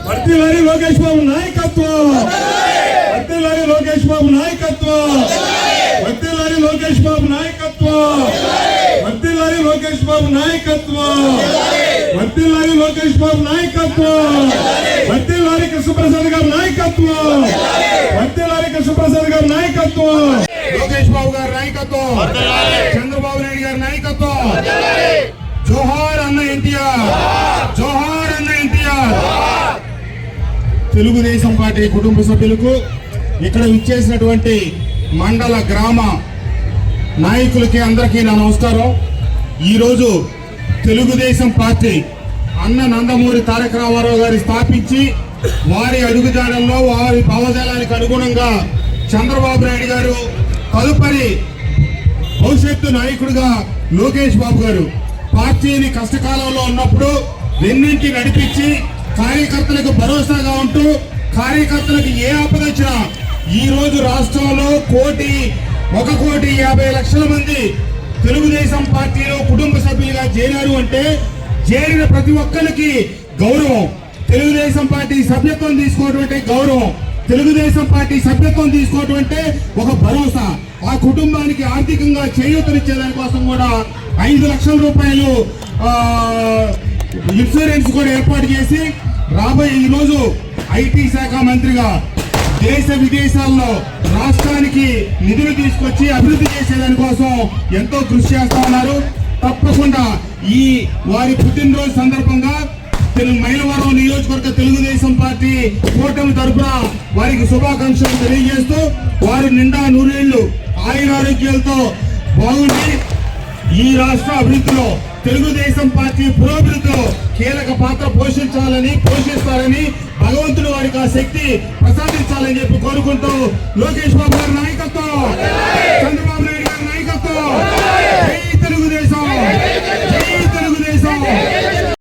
వర్ధిల్లాలి లోకేష్ బాబు నాయకత్వం, వర్ధిల్లాలి లోకేష్ బాబు నాయకత్వం, వర్ధిల్లాలి లోకేష్ బాబు నాయకత్వం, వర్ధిల్లాలి లోకేష్ బాబు నాయకత్వం, వర్ధిల్లాలి లోకేష్ బాబు నాయకత్వం, వర్ధిల్లాలి కృష్ణప్రసాద్ గారి నాయకత్వం, వర్ధిల్లాలి కృష్ణప్రసాద్ గారి నాయకత్వం, లోకేష్ బాబు గారి నాయకత్వం, చంద్రబాబు నాయుడు గారి నాయకత్వం. జోహార్ అన్న ఎన్టీఆర్, జోహార్ అన్న ఎన్టీఆర్. తెలుగుదేశం పార్టీ కుటుంబ సభ్యులకు, ఇక్కడ విచ్చేసినటువంటి మండల గ్రామ నాయకులకి అందరికీ నా నమస్కారం. ఈరోజు తెలుగుదేశం పార్టీ అన్న నందమూరి తారక రామారావు గారి స్థాపించి వారి అడుగుజాడల్లో వారి భావజాలానికి అనుగుణంగా చంద్రబాబు నాయుడు గారు తదుపరి భవిష్యత్తు నాయకుడిగా లోకేష్ బాబు గారు పార్టీని కష్టకాలంలో ఉన్నప్పుడు వెన్నింటి నడిపించి కార్యకర్తలకు భరోసాగా ఉంటూ కార్యకర్తలకు ఏ ఆపద వచ్చినా ఈ రోజు రాష్ట్రంలో 1,50,00,000 మంది తెలుగుదేశం పార్టీలో కుటుంబ సభ్యులుగా చేరారు అంటే చేరిన ప్రతి ఒక్కరికి గౌరవం. తెలుగుదేశం పార్టీ సభ్యత్వం తీసుకోవడం గౌరవం, తెలుగుదేశం పార్టీ సభ్యత్వం తీసుకోవడం అంటే ఒక భరోసా. ఆ కుటుంబానికి ఆర్థికంగా చేయూతనిచ్చే దానికోసం కూడా 5 లక్షల రూపాయలు ఇన్సూరెన్స్ కూడా ఏర్పాటు చేసి రాబోయే ఈరోజు ఐటీ శాఖ మంత్రిగా దేశ విదేశాల్లో రాష్ట్రానికి నిధులు తీసుకొచ్చి అభివృద్ధి చేసేదాని కోసం ఎంతో కృషి చేస్తా ఉన్నారు. తప్పకుండా ఈ వారి పుట్టినరోజు సందర్భంగా మైలవరం నియోజకవర్గ తెలుగుదేశం పార్టీ కూటమి తరఫున వారికి శుభాకాంక్షలు తెలియజేస్తూ వారు నిండా నూరేళ్లు ఆయురారోగ్యాలతో బాగుండి ఈ రాష్ట్ర అభివృద్ధిలో తెలుగుదేశం పార్టీ పురోభివృద్ధిలో కీలక పాత్ర పోషిస్తారని భగవంతుడు వారికి ఆ శక్తి ప్రసాదించాలని చెప్పి కోరుకుంటూ లోకేష్ బాబు గారి నాయకత్వం, చంద్రబాబు